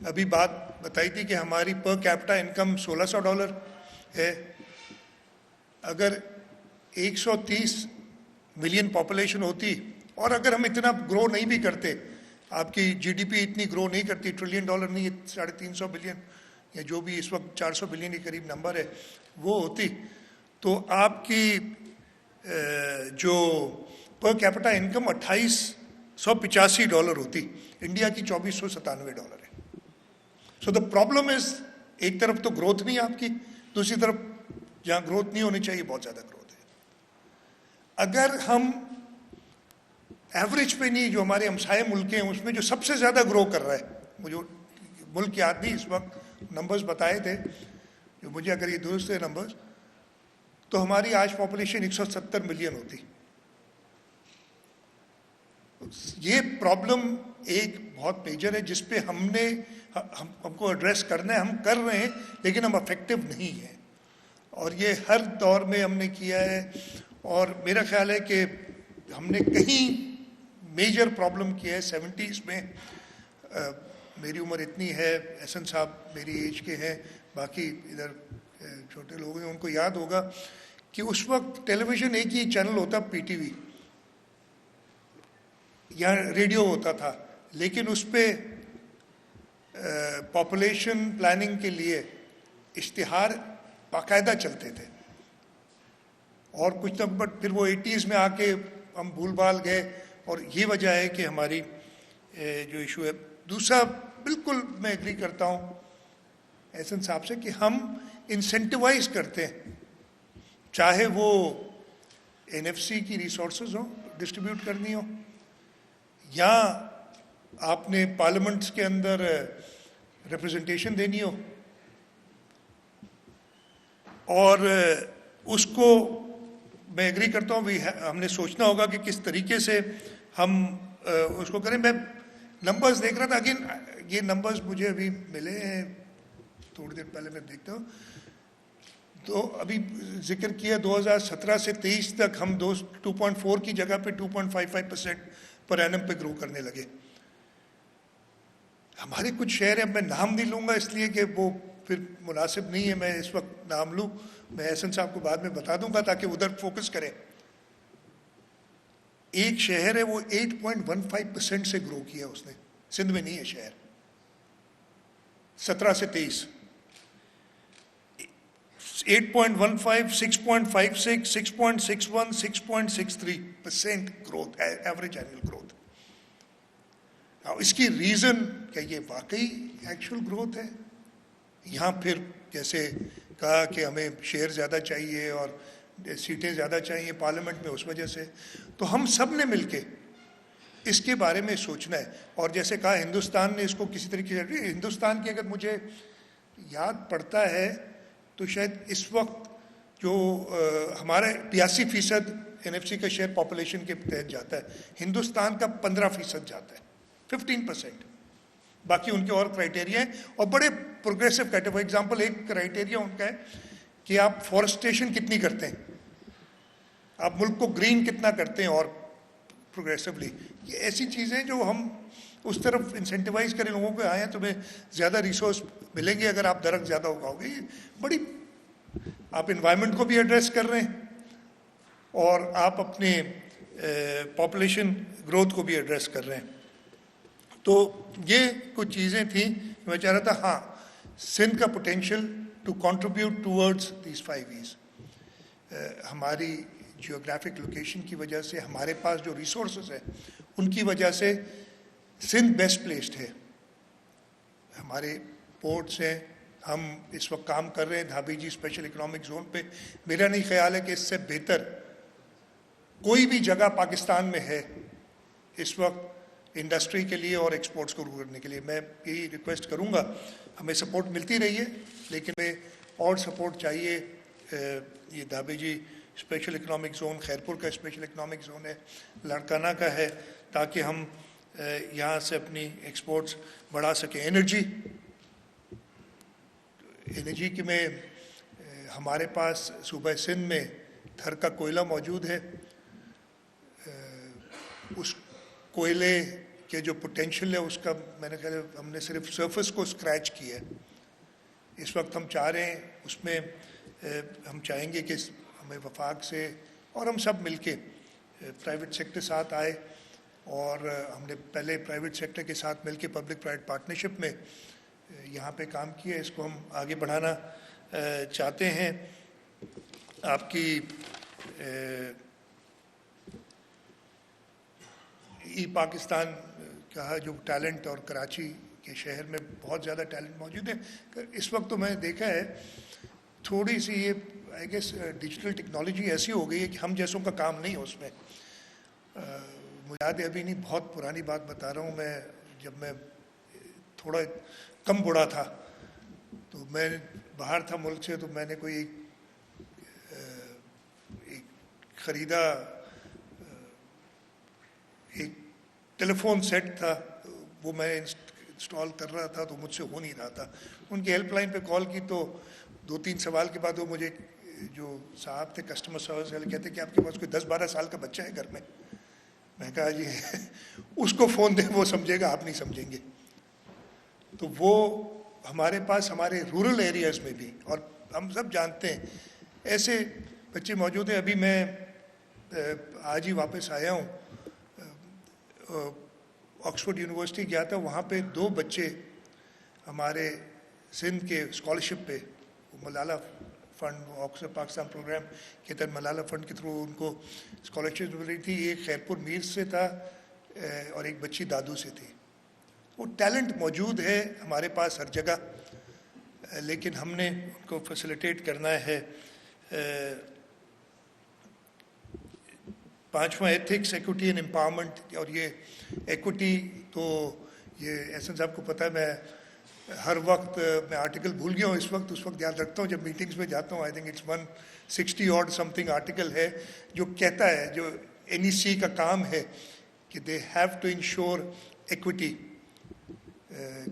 ابھی بات بتائی تھی کہ ہماری پر کیپٹا انکم $1600 ہے. اگر 130 ملین پاپولیشن ہوتی اور اگر ہم اتنا گرو نہیں بھی کرتے, آپ کی جی ڈی پی اتنی گرو نہیں کرتی, $1 ٹریلین نہیں, 350 بلین یا جو بھی اس وقت 400 بلین کے قریب نمبر ہے وہ ہوتی, تو آپ کی جو پر کیپٹا انکم $2885 ہوتی. انڈیا کی $2497 ہے. سو دا پرابلم از, ایک طرف تو گروتھ نہیں آپ کی, دوسری طرف جہاں گروتھ نہیں ہونی چاہیے بہت زیادہ گروتھ ہے. اگر ہم ایوریج پہ نہیں, جو ہمارے ہمسائے ملک ہیں اس میں جو سب سے زیادہ گرو کر رہا ہے, مجھے ملک یاد نہیں اس وقت, نمبرز بتائے تھے جو مجھے, اگر یہ درست ہے نمبرز, تو ہماری آج پاپولیشن 170 ملین ہوتی. یہ پرابلم ایک بہت میجر ہے جس پہ ہم کو ایڈریس کرنا ہے. ہم کر رہے ہیں لیکن ہم افیکٹو نہیں ہیں, اور یہ ہر دور میں ہم نے کیا ہے. اور میرا خیال ہے کہ ہم نے کہیں میجر پرابلم کیا ہے 70s میں. میری عمر اتنی ہے, احسن صاحب میری ایج کے ہیں, باقی ادھر چھوٹے لوگ ہیں ان کو یاد ہوگا کہ اس وقت ٹیلی ویژن ایک ہی چینل ہوتا, پی ٹی وی, یا ریڈیو ہوتا تھا, لیکن اس پہ پاپولیشن پلاننگ کے لیے اشتہار باقاعدہ چلتے تھے. اور کچھ نمبر پھر وہ 80s میں آ کے ہم بھول بھال گئے, اور یہ وجہ ہے کہ ہماری جو ایشو ہے. دوسرا بالکل میں ایگری کرتا ہوں احسن صاحب سے کہ ہم انسینٹیوائز کرتے ہیں, چاہے وہ این ایف سی کی ریسورسز ہوں ڈسٹریبیوٹ کرنی ہو, یا آپ نے پارلیمنٹس کے اندر ریپرزنٹیشن دینی ہو, اور اس کو میں ایگری کرتا ہوں ہم نے سوچنا ہوگا کہ کس طریقے سے ہم اس کو کریں. میں نمبرز دیکھ رہا تھا, اگین یہ نمبرز مجھے ابھی ملے ہیں تھوڑی دیر پہلے, میں دیکھتا ہوں. تو ابھی ذکر کیا 2017 سے 23 تک ہم 2.4 کی جگہ پہ 2.55% پر اینم پہ گرو کرنے لگے. ہمارے کچھ شہر ہیں, میں نام نہیں لوں گا اس لیے کہ وہ پھر مناسب نہیں ہے میں اس وقت نام لوں, میں احسن صاحب کو بعد میں بتا دوں گا تاکہ ادھر فوکس کریں. ایک شہر ہے وہ 8.15% سے گرو کیا اس نے, سندھ میں نہیں ہے شہر, 17 سے 23, 8.15, 6.56, 6.61, 6.63% گروتھ, ایوریج اینول گروتھ. اس کی ریزن کیا یہ واقعی ایکچوئل گروتھ ہے, یہاں پھر جیسے کہا کہ ہمیں شیئر زیادہ چاہیے اور سیٹیں زیادہ چاہیے پارلیمنٹ میں, اس وجہ سے. تو ہم سب نے مل کے اس کے بارے میں سوچنا ہے. اور جیسے کہا ہندوستان نے اس کو کسی طریقے سے, ہندوستان کی اگر مجھے یاد پڑتا ہے تو شاید اس وقت جو ہمارے 82% این ایف سی کا شیئر پاپولیشن کے تحت جاتا ہے, ہندوستان کا 15% جاتا ہے, 15%. باقی ان کے اور کرائٹیریا ہیں, اور بڑے پروگریسو کرائٹیریا. فار ایگزامپل ایک کرائٹیریا ان کا ہے کہ آپ فارسٹیشن کتنی کرتے ہیں, آپ ملک کو گرین کتنا کرتے ہیں, اور پروگریسولی. یہ ایسی چیزیں جو ہم اس طرف انسینٹیوائز کریں لوگوں کو, آئیں تمہیں زیادہ ریسورس ملیں گے اگر آپ درخت زیادہ اگاؤ گے. یہ بڑی, آپ انوائرمنٹ کو بھی ایڈریس کر رہے ہیں اور آپ اپنے پاپولیشن گروتھ کو بھی ایڈریس کر رہے ہیں. تو یہ کچھ چیزیں تھیں میں چاہ رہا تھا. ہاں, سندھ کا potential to contribute towards these 5 E's, ہماری جیوگرافک لوکیشن کی وجہ سے, ہمارے پاس جو ریسورسز ہیں ان کی وجہ سے سندھ بیسٹ پلیسڈ ہے. ہمارے پورٹس ہیں, ہم اس وقت کام کر رہے ہیں دھابی جی اسپیشل اکنامک زون پہ. میرا نہیں خیال ہے کہ اس سے بہتر کوئی بھی جگہ پاکستان میں ہے اس وقت انڈسٹری کے لیے اور ایکسپورٹس کو گرو کرنے کے لیے. میں یہی ریکویسٹ کروں گا, ہمیں سپورٹ ملتی رہی ہے لیکن ہمیں اور سپورٹ چاہیے. یہ دھابی جی اسپیشل اکنامک زون, خیرپور کا اسپیشل اکنامک زون ہے, لاڑکانہ کا ہے, تاکہ ہم یہاں سے اپنی ایکسپورٹس بڑھا سکیں. انرجی کی میں ہمارے پاس صوبہ سندھ میں تھر کا کوئلہ موجود ہے. اس کوئلے کے جو پوٹینشیل ہے اس کا میں نے کہا ہم نے صرف سرفس کو اسکریچ کیا ہے. اس وقت ہم چاہ رہے ہیں اس میں ہم چاہیں گے کہ ہمیں وفاق سے اور ہم سب مل کے پرائیویٹ سیکٹر ساتھ آئے, اور ہم نے پہلے پرائیویٹ سیکٹر کے ساتھ مل کے پبلک پرائیویٹ پارٹنرشپ میں یہاں پہ کام کیا ہے. اس کو ہم آگے بڑھانا چاہتے ہیں. آپ کی ای پاکستان کا جو ٹیلنٹ, اور کراچی کے شہر میں بہت زیادہ ٹیلنٹ موجود ہے. اس وقت تو میں نے دیکھا ہے تھوڑی سی یہ آئی گیس ڈیجیٹل ٹیکنالوجی ایسی ہو گئی ہے کہ ہم جیسوں کا کام نہیں ہے اس میں. مجھے یاد ہے, ابھی نہیں بہت پرانی بات بتا رہا ہوں میں, جب میں تھوڑا کم بڑا تھا تو میں باہر تھا ملک سے, تو میں نے کوئی ایک خریدا, ایک ٹیلی فون سیٹ تھا, وہ میں انسٹال کر رہا تھا تو مجھ سے ہو نہیں رہا تھا. ان کی ہیلپ لائن پہ کال کی تو 2-3 سوال کے بعد وہ مجھے جو صاحب تھے کسٹمر سروس والے کہتے کہ آپ کے پاس کوئی 10-12 سال کا بچہ ہے گھر میں. میں کہا جی اس کو فون دیں, وہ سمجھے گا, آپ نہیں سمجھیں گے. تو وہ ہمارے پاس ہمارے رورل ایریاز میں بھی, اور ہم سب جانتے ہیں ایسے بچے موجود ہیں. ابھی میں آج ہی واپس آیا ہوں, آکسفورڈ یونیورسٹی گیا تھا, وہاں پہ 2 بچے ہمارے سندھ کے اسکالرشپ پہ, Malala fund, Oxford Pakistan program کے تحت ملالہ فنڈ کے تھرو ان کو اسکالرشپ مل رہی تھی. ایک خیرپور میر سے تھا اور ایک بچی دادو سے تھی. وہ ٹیلنٹ موجود ہے ہمارے پاس ہر جگہ, لیکن ہم نے ان کو فیسیلیٹیٹ کرنا ہے. 5واں ایتھکس, ایکوٹی اینڈ امپاورمنٹ. اور یہ ایکوٹی تو یہ احسن صاحب کو پتہ ہے, میں ہر وقت میں آرٹیکل بھول گیا ہوں اس وقت یاد رکھتا ہوں جب میٹنگز میں جاتا ہوں. آئی تھنک اٹس 160 اور سم تھنگ آرٹیکل ہے جو کہتا ہے, جو NEC کا کام ہے کہ they have to ensure equity,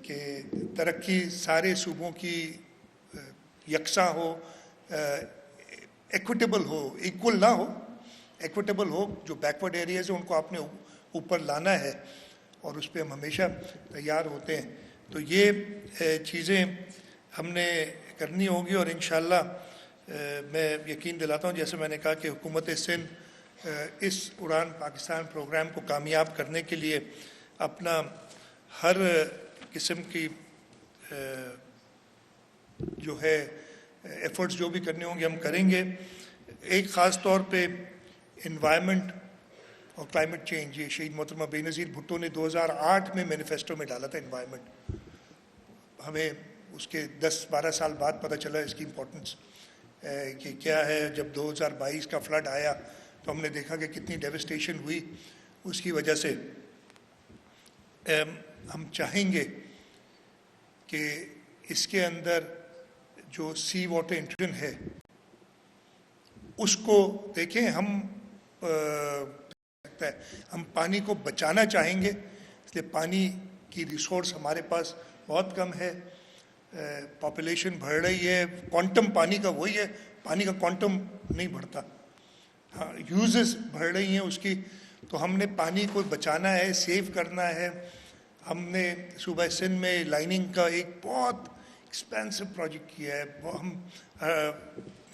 کہ ترقی سارے صوبوں کی یکساں ہو, ایکوٹیبل ہو, ایکول نہ ہو, ایکوٹیبل ہو. جو بیکورڈ ایریاز ہیں ان کو آپ نے اوپر لانا ہے, اور اس پہ ہم ہمیشہ تیار ہوتے ہیں. تو یہ چیزیں ہم نے کرنی ہوگی, اور انشاءاللہ میں یقین دلاتا ہوں, جیسے میں نے کہا کہ حکومت سندھ اس اڑان پاکستان پروگرام کو کامیاب کرنے کے لیے اپنا ہر قسم کی جو ہے ایفرٹس جو بھی کرنے ہوں گے ہم کریں گے. ایک خاص طور پہ انوائرمنٹ اور کلائمیٹ چینج, یہ شہید محترمہ بے نظیر بھٹو نے 2008 میں مینیفیسٹو میں ڈالا تھا انوائرمنٹ. ہمیں اس کے 10-12 سال بعد پتہ چلا اس کی امپورٹنس کہ کیا ہے. جب 2022 کا فلڈ آیا تو ہم نے دیکھا کہ کتنی ڈیوسٹیشن ہوئی. اس کی وجہ سے ہم چاہیں گے کہ اس کے اندر جو سی واٹر انٹروژن ہے اس کو دیکھیں. ہم پانی کو بچانا چاہیں گے, اس لیے پانی کی ریسورس ہمارے پاس بہت کم ہے. پاپولیشن بڑھ رہی ہے, کوانٹم پانی کا وہی ہے, پانی کا کوانٹم نہیں بڑھتا, ہاں یوزز بڑھ رہی ہیں اس کی. تو ہم نے پانی کو بچانا ہے, سیو کرنا ہے. ہم نے صوبہ سندھ میں لائننگ کا ایک بہت ایکسپینسو پروجیکٹ کیا ہے. ہم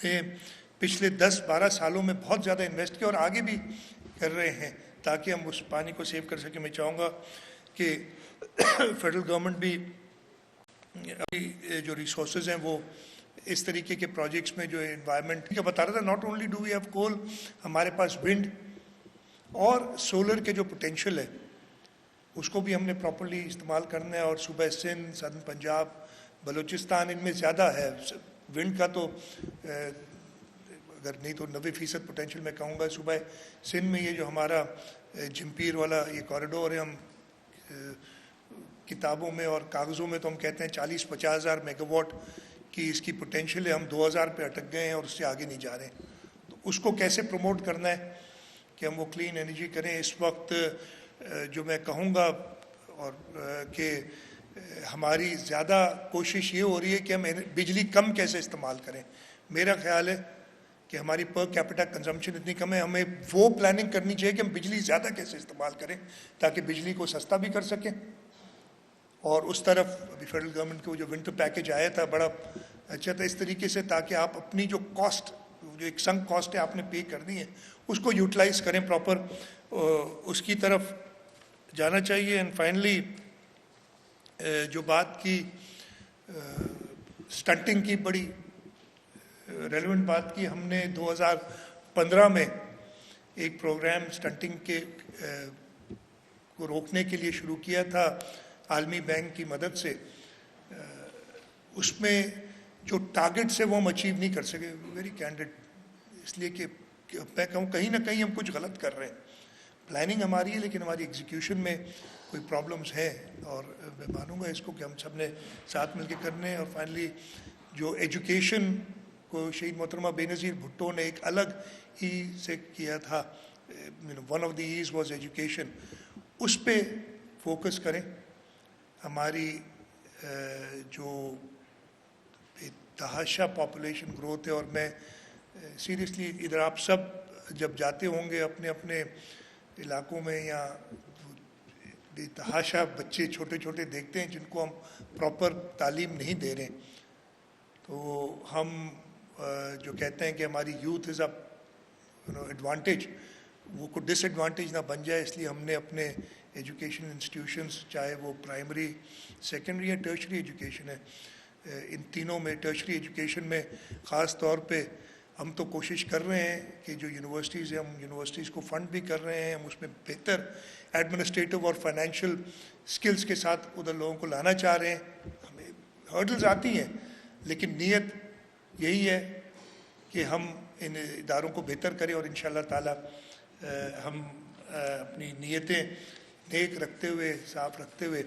نے پچھلے 10-12 سالوں میں بہت زیادہ انویسٹ کیا, اور آگے بھی کر رہے ہیں تاکہ ہم اس پانی کو سیو کر سکیں. میں چاہوں گا کہ فیڈرل گورنمنٹ بھی ابھی جو ریسورسز ہیں وہ اس طریقے کے پروجیکٹس میں جو انوائرمنٹ کا بتا رہا تھا. Not only do we have coal, ہمارے پاس ونڈ اور سولر کے جو پوٹینشیل ہے اس کو بھی ہم نے پراپرلی استعمال کرنا ہے. اور صوبہ سندھ, سدرن پنجاب, بلوچستان, ان میں زیادہ ہے ونڈ کا, تو اگر نہیں تو 90% پوٹینشیل میں کہوں گا. صوبہ سندھ میں یہ جو ہمارا جمپیر والا یہ کوریڈور ہے, ہم کتابوں میں اور کاغذوں میں تو ہم کہتے ہیں 40-50 ہزار میگا واٹ کی اس کی پوٹینشیل ہے. ہم 2000 پہ اٹک گئے ہیں اور اس سے آگے نہیں جا رہے ہیں. تو اس کو کیسے پروموٹ کرنا ہے کہ ہم وہ کلین انرجی کریں. اس وقت جو میں کہوں گا اور کہ ہماری زیادہ کوشش یہ ہو رہی ہے کہ ہم بجلی کم کیسے استعمال کریں. میرا خیال ہے کہ ہماری پر کیپٹا کنزمپشن اتنی کم ہے, ہمیں وہ پلاننگ کرنی چاہیے کہ ہم بجلی زیادہ کیسے استعمال کریں تاکہ بجلی کو سستا بھی کر سکیں. اور اس طرف ابھی فیڈرل گورنمنٹ کو جو ونٹر پیکیج آیا تھا بڑا اچھا تھا اس طریقے سے, تاکہ آپ اپنی جو کاسٹ, جو ایک سنک کاسٹ ہے آپ نے پے کرنی ہے, اس کو یوٹیلائز کریں پراپر, اس کی طرف جانا چاہیے. اینڈ فائنلی جو بات کی سٹنٹنگ کی, بڑی ریلیونٹ بات کی. ہم نے 2015 میں ایک پروگرام سٹنٹنگ کے کو روکنے کے لیے شروع کیا تھا عالمی بینک کی مدد سے. اس میں جو ٹارگیٹس ہے وہ ہم اچیو نہیں کر سکے, ویری کینڈیڈ, اس لیے کہ میں کہوں کہیں نہ کہیں ہم کچھ غلط کر رہے ہیں. پلاننگ ہماری ہے لیکن ہماری ایگزیکیوشن میں کوئی پرابلمس ہیں, اور میں مانوں گا اس کو کہ ہم سب نے ساتھ مل کے کرنے ہیں. اور فائنلی جو ایجوکیشن کو شہید محترمہ بے نظیر بھٹو نے ایک الگ ای سے کیا تھا, one of the aims was education, اس پہ فوکس کریں. ہماری جو تحاشا پاپولیشن گروتھ ہے, اور میں سیریسلی ادھر آپ سب جب جاتے ہوں گے اپنے اپنے علاقوں میں, یا بے تحاشا بچے چھوٹے چھوٹے دیکھتے ہیں جن کو ہم پراپر تعلیم نہیں دے رہے. تو ہم جو کہتے ہیں کہ ہماری یوتھ از ایڈوانٹیج, وہ کو ڈس ایڈوانٹیج نہ بن جائے, اس لیے ہم نے اپنے ایجوکیشن انسٹیٹیوشنز, چاہے وہ پرائمری, سیکنڈری یا ٹرشری ایجوکیشن ہے, ان تینوں میں ٹرشری ایجوکیشن میں خاص طور پہ ہم تو کوشش کر رہے ہیں کہ جو یونیورسٹیز ہیں ہم یونیورسٹیز کو فنڈ بھی کر رہے ہیں, ہم اس میں بہتر ایڈمنسٹریٹو اور فائنینشیل سکلز کے ساتھ ادھر لوگوں کو لانا چاہ رہے ہیں. ہمیں ہرڈلز آتی ہیں لیکن نیت یہی ہے کہ ہم ان اداروں کو بہتر کریں, اور انشاءاللہ تعالی ہم اپنی نیتیں نیک رکھتے ہوئے, صاف رکھتے ہوئے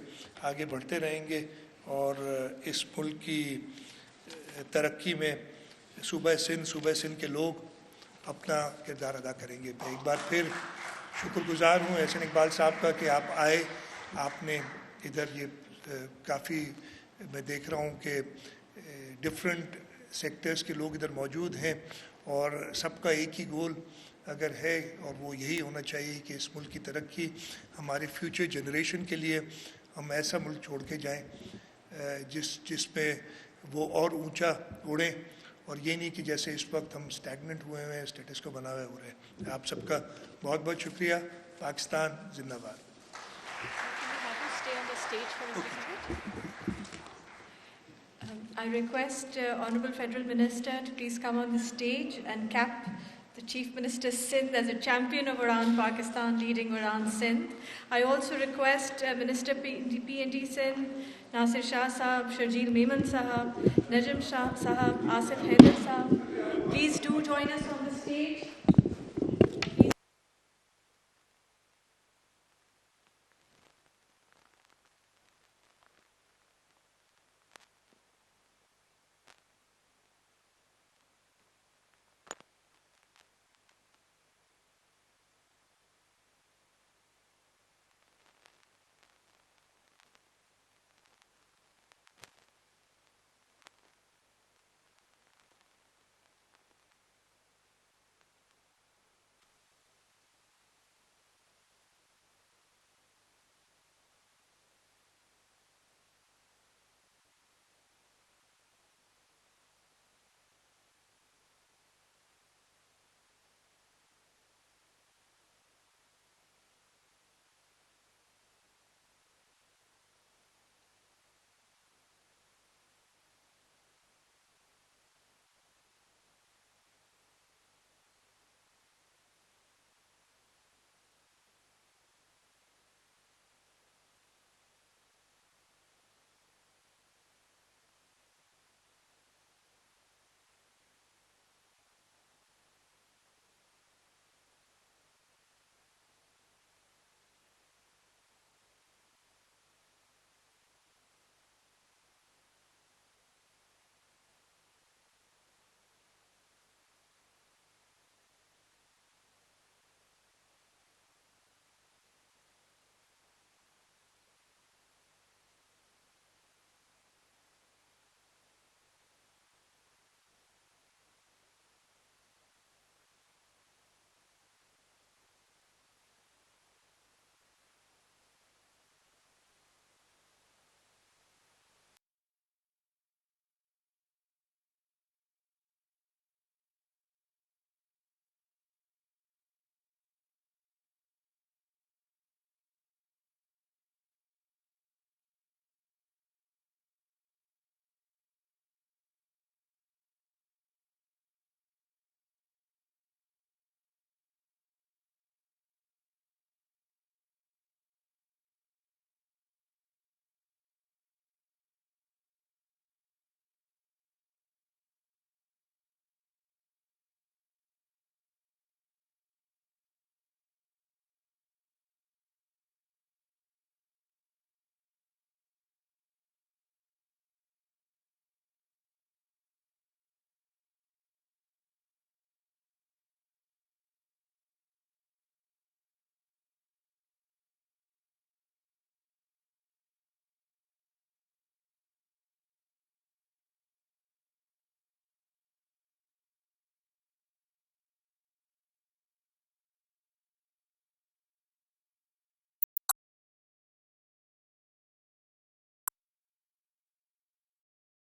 آگے بڑھتے رہیں گے, اور اس ملک کی ترقی میں صوبہ سندھ کے لوگ اپنا کردار ادا کریں گے. میں ایک بار پھر شکر گزار ہوں احسن اقبال صاحب کا کہ آپ آئے. آپ نے ادھر یہ کافی, میں دیکھ رہا ہوں کہ ڈفرینٹ سیکٹرز کے لوگ ادھر موجود ہیں, اور سب کا ایک ہی گول اگر ہے, اور وہ یہی ہونا چاہیے کہ اس ملک کی ترقی, ہمارے فیوچر جنریشن کے لیے ہم ایسا ملک چھوڑ کے جائیں جس میں وہ اور اونچا اڑیں, اور یہ نہیں کہ جیسے اس وقت ہم اسٹیگننٹ ہوئے ہیں, اسٹیٹس کو بنا ہو رہے ہیں. آپ سب کا بہت بہت شکریہ. پاکستان زندہ باد. I request Honourable Federal Minister to please come on the stage and cap the Chief Minister Sindh as a champion of Udan Pakistan, leading Udan Sindh. I also request Minister P&D Sindh, Nasir Shah Sahab, Sharjeel Memon Sahab, Najm Shah Sahab, Asif Haider Sahab. Please do join us on the stage.